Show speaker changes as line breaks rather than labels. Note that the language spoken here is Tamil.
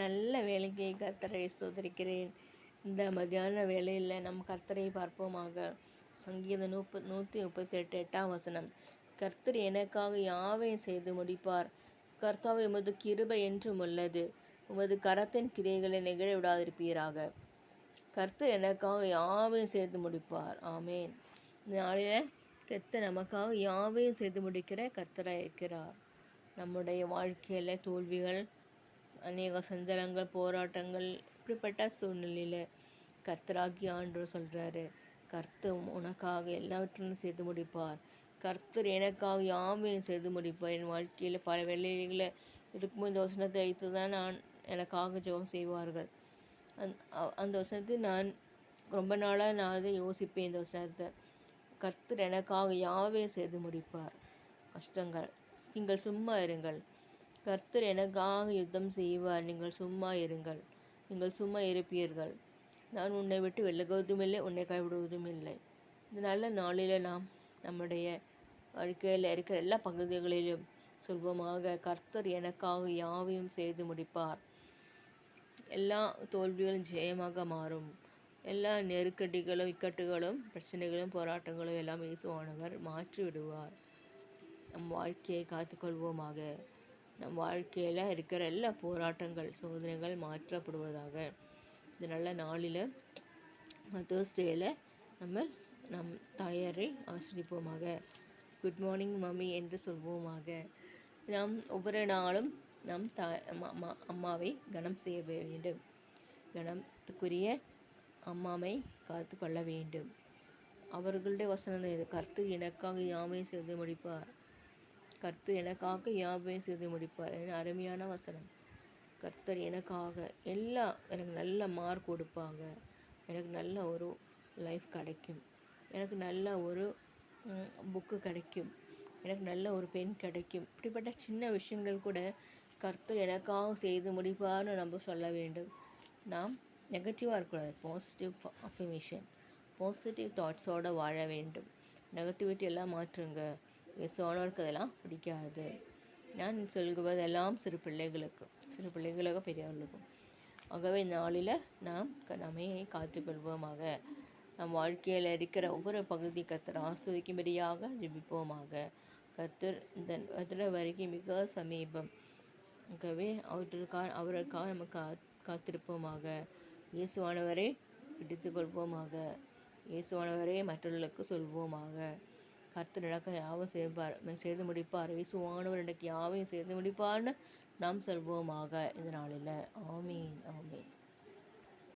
நல்ல வேலைக்கு கர்த்தரை ஸ்தோத்திரிக்கிறேன். இந்த மத்தியான வேளையில் நம் கர்த்தரை பார்ப்போமாக. சங்கீதம் 138 8ஆம் வசனம். கர்த்தர் எனக்காக யாவையும் செய்து முடிப்பார். கர்த்தாவே, உமது கிருபை என்றும் உள்ளது. உமது கரத்தின் கிரியைகளை நிகழ விடாதிருப்பீராக. கர்த்தர் எனக்காக யாவையும் செய்து முடிப்பார். ஆமேன். இந்த நாளில் கர்த்தர் நமக்காக யாவையும் செய்து முடிக்கிற கர்த்தராக இருக்கிறார். நம்முடைய வாழ்க்கையில் தோல்விகள், அநேக சஞ்சலங்கள், போராட்டங்கள், இப்படிப்பட்ட சூழ்நிலையில் கர்த்தராகி ஆண்டவர் சொல்கிறாரு, கர்த்தர் உனக்காக எல்லாவற்றையும் செய்து முடிப்பார். கர்த்தர் எனக்காக யாவையும் செய்து முடிப்பார். என் வாழ்க்கையில் பல வேலைகளில் இருக்கும்போது இந்த வசனத்தை வைத்து தான் எனக்காக ஜெபம் செய்வார்கள். அந்த வசனத்தை நான் ரொம்ப நாளாக நான் அதை யோசிப்பேன். இந்த வசனத்தை, கர்த்தர் எனக்காக யாவையும் செய்து முடிப்பார். கஷ்டங்கள், நீங்கள் சும்மா இருங்கள். கர்த்தர் எனக்காக யுத்தம் செய்வார். நீங்கள் சும்மா இருங்கள். நீங்கள் சும்மா இருப்பீர்கள். நான் உன்னை விட்டு விலகுவதும் இல்லை, உன்னை கைவிடுவதும் இல்லை. இந்த நல்ல நாளில் நாம் நம்முடைய வாழ்க்கையில் இருக்கிற எல்லா பகுதிகளிலும் சொல்வோமாக, கர்த்தர் எனக்காக யாவையும் செய்து முடிப்பார். எல்லா தோல்விகளும் ஜெயமாக மாறும். எல்லா நெருக்கடிகளும், இக்கட்டுகளும், பிரச்சனைகளும், போராட்டங்களும் எல்லாம் இயேசுவானவர் மாற்றி விடுவார். நம் வாழ்க்கையை காத்துக்கொள்வோமாக. நம் வாழ்க்கையில் இருக்கிற எல்லா போராட்டங்கள், சோதனைகள் மாற்றப்படுவதாக. இந்த நல்ல நாளில் தேர்ஸ்டேயில் நம் தாயாரை ஆசிரிப்போமாக. குட் மார்னிங் மம்மி என்று சொல்வோமாக. நாம் ஒவ்வொரு நாளும் நம் அம்மாவை கனம் செய்ய வேண்டும். கனத்துக்குரிய அம்மாவை காத்து கொள்ள வேண்டும். அவர்களுடைய வசனம் இது, கர்த்தர் எனக்காக யாவையும் செய்து முடிப்பார். கர்த்தர் எனக்காக யாவையும் செய்து முடிப்பார். அருமையான வசனம். கர்த்தர் எனக்காக எனக்கு நல்ல மார்க் கொடுப்பாங்க. எனக்கு நல்ல ஒரு லைஃப் கிடைக்கும். எனக்கு நல்ல ஒரு புக்கு கிடைக்கும். எனக்கு நல்ல ஒரு பென் கிடைக்கும். இப்படிப்பட்ட சின்ன விஷயங்கள் கூட கர்த்தர் எனக்காக செய்து முடிப்பார்னு நம்ம சொல்ல வேண்டும். நாம் நெகட்டிவாக இருக்கக்கூடாது. பாசிட்டிவ் அஃபர்மேஷன், பாசிட்டிவ் தாட்ஸோடு வாழ வேண்டும். நெகட்டிவிட்டி எல்லாம் மாற்றுங்க. இயேசுவானவருக்கு அதெல்லாம் பிடிக்காது. நான் சொல்லுவதெல்லாம் சிறு பிள்ளைகளுக்கும் பெரியவர்களுக்கும். ஆகவே நாளில் நாம் நம்மை காத்துக்கொள்வோமாக. நம் வாழ்க்கையில் இருக்கிற ஒவ்வொரு பகுதி கர்த்தர் ஆஸ்வதிக்கும்படியாக ஜெபிப்போமாக. கர்த்தர் இந்த வரைக்கும் மிக சமீபம். ஆகவே அவருக்காக நம்ம காத்திருப்போமாக. இயேசுவானவரை பிடித்து கொள்வோமாக. இயேசுவானவரே மற்றவர்களுக்கு சொல்வோமாக. கர்த்தர் எனக்கு யாவும் செய்து முடிப்பார். இயேசுவானவர் எனக்கு யாவையும் செய்து முடிப்பார்னு நாம் சொல்வோமாக இந்த நாளில். ஆமீன், ஆமீன்.